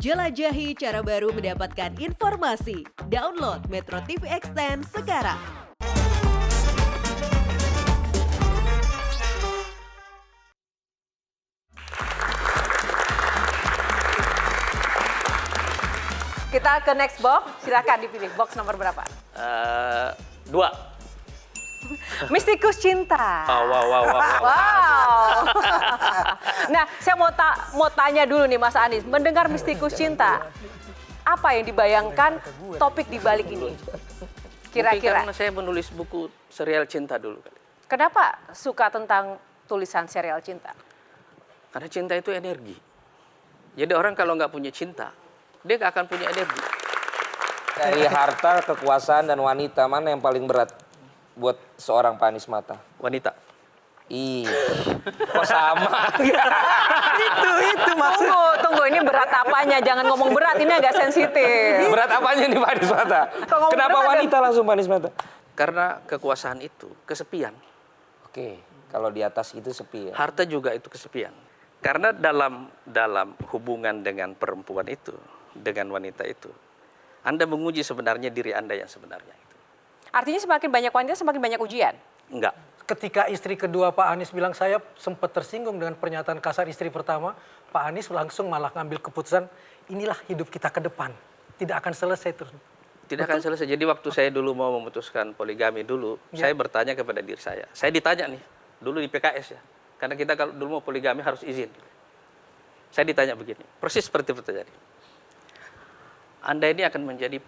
Jelajahi cara baru mendapatkan informasi. Download Metro TV Extend sekarang. Kita ke next box, silakan dipilih box nomor berapa? 2. Mistikus cinta. Wow. Wow. Nah, saya mau tanya dulu nih Mas Anies, mendengar mistikus cinta, apa yang dibayangkan topik di balik ini? Mungkin Kira-kira. karena saya menulis buku serial cinta dulu. Kenapa suka tentang tulisan serial cinta? Karena cinta itu energi. Jadi orang kalau nggak punya cinta, dia nggak akan punya energi. Dari harta, kekuasaan, dan wanita, mana yang paling berat buat seorang Pak Anies Mata? Wanita. Ih, kok sama? Itu maksud. Tunggu, ini berat apanya? Jangan ngomong berat, ini agak sensitif. Berat apanya nih Pak Anies Mata? Kalau ngomong Kenapa berat wanita langsung Pak Anies Mata? Karena kekuasaan itu kesepian. Oke, kalau di atas itu sepi ya. Harta juga itu kesepian. Karena dalam hubungan dengan perempuan itu, dengan wanita itu, Anda menguji sebenarnya diri Anda yang sebenarnya itu. Artinya semakin banyak wanita, semakin banyak ujian? Enggak. Ketika istri kedua Pak Anies bilang, saya sempat tersinggung dengan pernyataan kasar istri pertama, Pak Anies langsung malah ngambil keputusan, inilah hidup kita ke depan. Tidak akan selesai terus. Tidak akan selesai. Jadi waktu saya dulu mau memutuskan poligami dulu, saya bertanya kepada diri saya. Saya ditanya nih, dulu di PKS ya. Karena kita kalau dulu mau poligami harus izin. Saya ditanya begini, persis seperti pertanyaan ini. Anda ini akan menjadi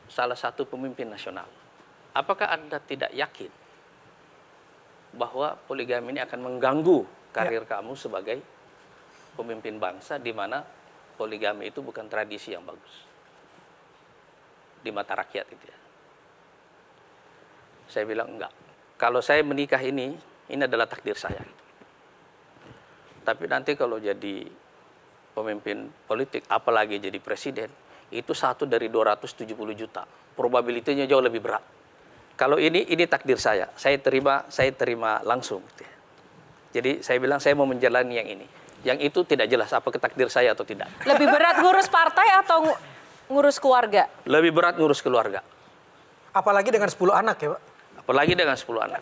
salah satu pemimpin nasional. Apakah Anda tidak yakin bahwa poligami ini akan mengganggu karir kamu sebagai pemimpin bangsa, di mana poligami itu bukan tradisi yang bagus di mata rakyat itu ya? Saya bilang enggak. Kalau saya menikah ini adalah takdir saya. Tapi nanti kalau jadi pemimpin politik, apalagi jadi presiden, itu 1 dari 270 juta. Probabilitasnya jauh lebih berat. Kalau ini takdir saya terima langsung. Gitu ya. Jadi saya bilang saya mau menjalani yang ini. Yang itu tidak jelas apakah takdir saya atau tidak. Lebih berat ngurus partai atau ngurus keluarga? Lebih berat ngurus keluarga. Apalagi dengan 10 anak ya Pak? Apalagi dengan 10 anak.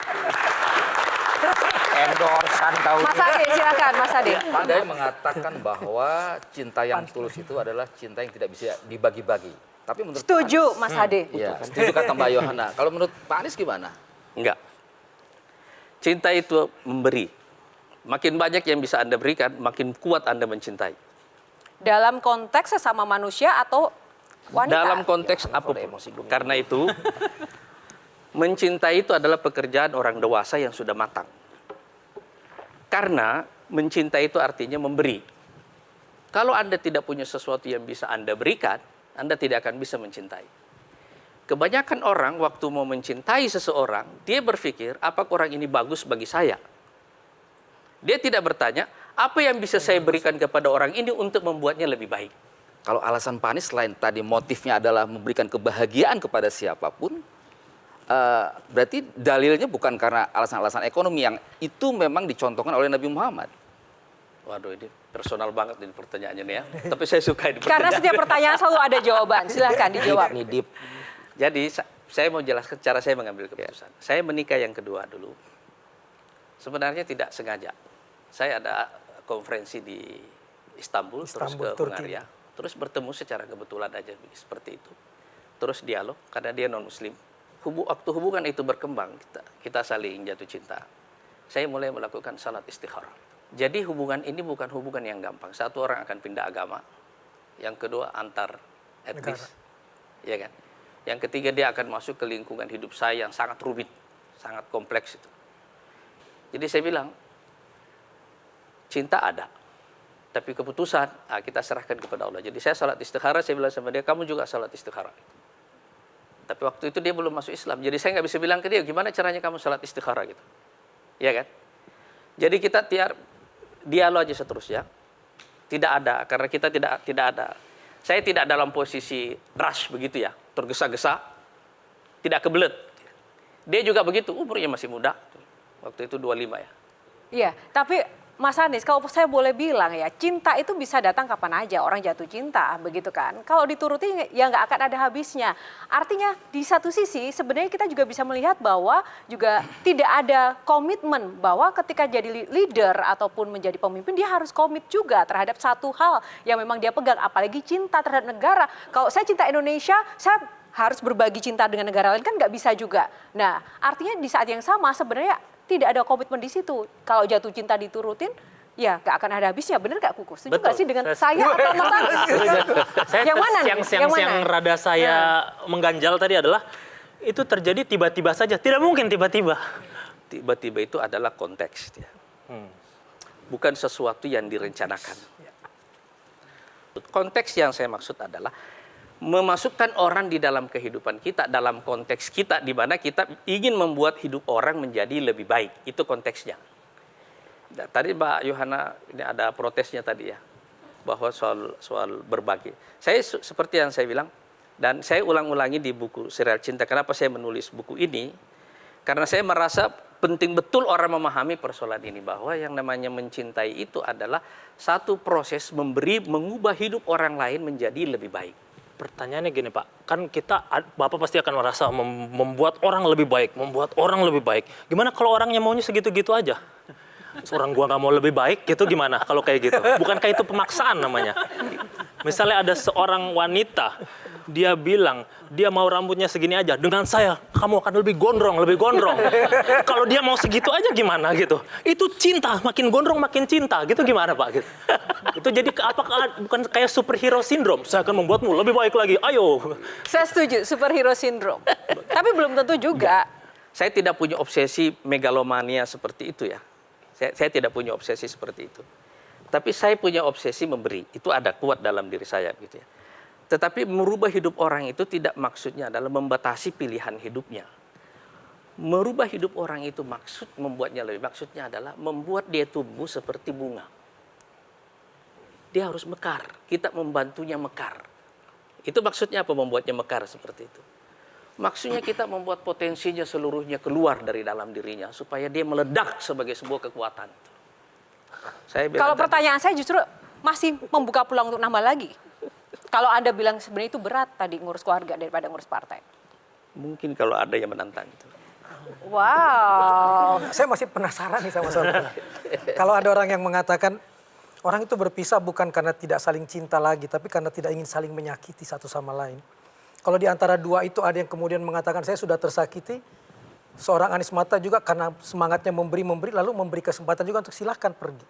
Endorsan tahu. Mas Ade, silakan Mas Ade. Pandai mengatakan bahwa cinta yang tulus itu adalah cinta yang tidak bisa dibagi-bagi. Tapi menurut Setuju Mas Ade. Iya, setuju kata Mbak Yohana. Kalau menurut Pak Anies gimana? Enggak. Cinta itu memberi. Makin banyak yang bisa Anda berikan, makin kuat Anda mencintai. Dalam konteks sesama manusia atau wanita? Dalam konteks apapun. Karena itu, mencintai itu adalah pekerjaan orang dewasa yang sudah matang. Karena mencintai itu artinya memberi. Kalau Anda tidak punya sesuatu yang bisa Anda berikan, Anda tidak akan bisa mencintai. Kebanyakan orang waktu mau mencintai seseorang, dia berpikir, apakah orang ini bagus bagi saya? Dia tidak bertanya, apa yang bisa saya berikan kepada orang ini untuk membuatnya lebih baik? Kalau alasan Pak Anies selain tadi motifnya adalah memberikan kebahagiaan kepada siapapun, berarti dalilnya bukan karena alasan-alasan ekonomi yang itu memang dicontohkan oleh Nabi Muhammad. Waduh, ini personal banget ini pertanyaannya nih ya. Tapi saya suka ini Karena pertanyaan. setiap pertanyaan selalu ada jawaban. Silahkan dijawab. Nidip. Jadi saya mau jelaskan cara saya mengambil keputusan. Saya menikah yang kedua dulu. Sebenarnya tidak sengaja. Saya ada konferensi di Istanbul terus ke Turki. Hungaria. Terus bertemu secara kebetulan aja seperti itu. Terus dialog karena dia non-muslim. Waktu hubungan itu berkembang, kita saling jatuh cinta. Saya mulai melakukan salat istikharah. Jadi hubungan ini bukan hubungan yang gampang. Satu orang akan pindah agama. Yang kedua antar etnis. Ya kan? Yang ketiga dia akan masuk ke lingkungan hidup saya yang sangat rumit, sangat kompleks itu. Jadi saya bilang, cinta ada. Tapi keputusan kita serahkan kepada Allah. Jadi saya salat istikharah, saya bilang sama dia, kamu juga salat istikharah. Tapi waktu itu dia belum masuk Islam. Jadi saya nggak bisa bilang ke dia, gimana caranya kamu salat istikharah gitu. Ya kan? Jadi kita dialog aja seterusnya. Tidak ada, karena kita tidak ada. Saya tidak dalam posisi rush begitu ya, tergesa-gesa, tidak kebelet. Dia juga begitu, umurnya masih muda. Waktu itu 25 ya. Iya, tapi Mas Anies, kalau saya boleh bilang ya, cinta itu bisa datang kapan aja, orang jatuh cinta, begitu kan. Kalau dituruti ya nggak akan ada habisnya. Artinya di satu sisi sebenarnya kita juga bisa melihat bahwa juga tidak ada komitmen bahwa ketika jadi leader ataupun menjadi pemimpin dia harus komit juga terhadap satu hal yang memang dia pegang, apalagi cinta terhadap negara. Kalau saya cinta Indonesia, saya harus berbagi cinta dengan negara lain kan nggak bisa juga. Nah, artinya di saat yang sama sebenarnya tidak ada komitmen di situ. Kalau jatuh cinta diturutin, ya nggak akan ada habisnya. Bener nggak Kuku? Setuju nggak sih dengan saya atau Mas Anies? Yang mana nih? Yang rada saya mengganjal tadi adalah itu terjadi tiba-tiba saja. Tidak mungkin tiba-tiba. Tiba-tiba itu adalah konteks. Ya. Bukan sesuatu yang direncanakan. Konteks yang saya maksud adalah memasukkan orang di dalam kehidupan kita, dalam konteks kita, di mana kita ingin membuat hidup orang menjadi lebih baik. Itu konteksnya. Nah, tadi Mbak Yohana, ini ada protesnya tadi ya, bahwa soal berbagi. Saya seperti yang saya bilang, dan saya ulang-ulangi di buku Serial Cinta. Kenapa saya menulis buku ini? Karena saya merasa penting betul orang memahami persoalan ini, bahwa yang namanya mencintai itu adalah satu proses mengubah hidup orang lain menjadi lebih baik. Pertanyaannya gini Pak, kan Bapak pasti akan merasa membuat orang lebih baik, Gimana kalau orangnya maunya segitu-gitu aja? Seorang gua nggak mau lebih baik gitu gimana kalau kayak gitu? Bukankah itu pemaksaan namanya? Misalnya ada seorang wanita, dia bilang dia mau rambutnya segini aja, dengan saya kamu akan lebih gondrong. Kalau dia mau segitu aja gimana gitu? Itu cinta, makin gondrong makin cinta gitu gimana Pak? Gitu. Itu jadi apakah bukan kayak superhero syndrome? Saya akan membuatmu lebih baik lagi, ayo. Saya setuju, superhero syndrome. Tapi belum tentu juga. Saya tidak punya obsesi megalomania seperti itu ya. Saya tidak punya obsesi seperti itu. Tapi saya punya obsesi memberi. Itu ada kuat dalam diri saya gitu ya. Tetapi merubah hidup orang itu tidak maksudnya adalah membatasi pilihan hidupnya. Merubah hidup orang itu membuatnya lebih. Maksudnya adalah membuat dia tumbuh seperti bunga. Dia harus mekar. Kita membantunya mekar. Itu maksudnya apa membuatnya mekar seperti itu? Maksudnya kita membuat potensinya seluruhnya keluar dari dalam dirinya supaya dia meledak sebagai sebuah kekuatan. Kalau pertanyaan saya justru masih membuka peluang untuk nambah lagi. Kalau Anda bilang sebenarnya itu berat tadi ngurus keluarga daripada ngurus partai. Mungkin kalau ada yang menantang itu. Wow. Saya masih penasaran nih sama soal. Kalau ada orang yang mengatakan orang itu berpisah bukan karena tidak saling cinta lagi, tapi karena tidak ingin saling menyakiti satu sama lain. Kalau di antara dua itu ada yang kemudian mengatakan saya sudah tersakiti, seorang Anies Mata juga karena semangatnya memberi, lalu memberi kesempatan juga untuk silahkan pergi.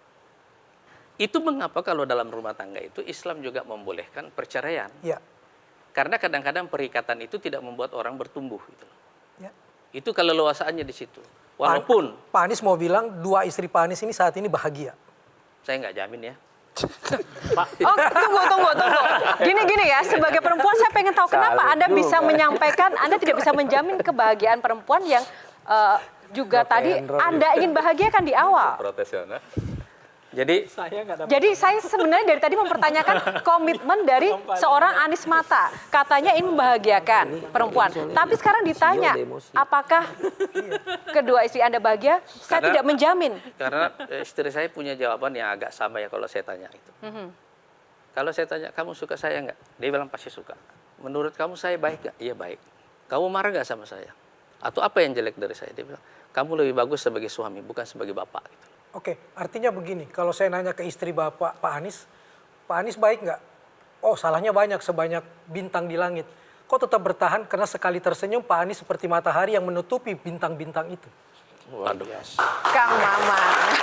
Itu mengapa kalau dalam rumah tangga itu Islam juga membolehkan perceraian. Ya. Karena kadang-kadang perikatan itu tidak membuat orang bertumbuh. Gitu. Ya. Itu keleluasaannya di situ. Walaupun Pak Anies mau bilang dua istri Pak Anies ini saat ini bahagia. saya nggak jamin ya. Oh, tunggu. Gini ya, sebagai perempuan saya pengen tahu kenapa Anda bisa menyampaikan, Anda tidak bisa menjamin kebahagiaan perempuan yang juga tadi Anda ingin bahagiakan di awal. Protesional. Jadi saya sebenarnya dari tadi mempertanyakan komitmen dari seorang Anies Mata. Katanya ingin membahagiakan perempuan. Tapi sekarang ditanya, apakah kedua istri Anda bahagia? Saya tidak menjamin. karena istri saya punya jawaban yang agak sama ya kalau saya tanya itu. Kalau saya tanya, kamu suka saya nggak? Dia bilang pasti suka. Menurut kamu saya baik nggak? Iya baik. Kamu marah nggak sama saya? Atau apa yang jelek dari saya? Dia bilang, kamu lebih bagus sebagai suami, bukan sebagai bapak. Gitu. Oke, artinya begini, kalau saya nanya ke istri Pak Anies baik nggak? Oh, salahnya banyak, sebanyak bintang di langit. Kok tetap bertahan karena sekali tersenyum Pak Anies seperti matahari yang menutupi bintang-bintang itu. Waduh. Kang Maman.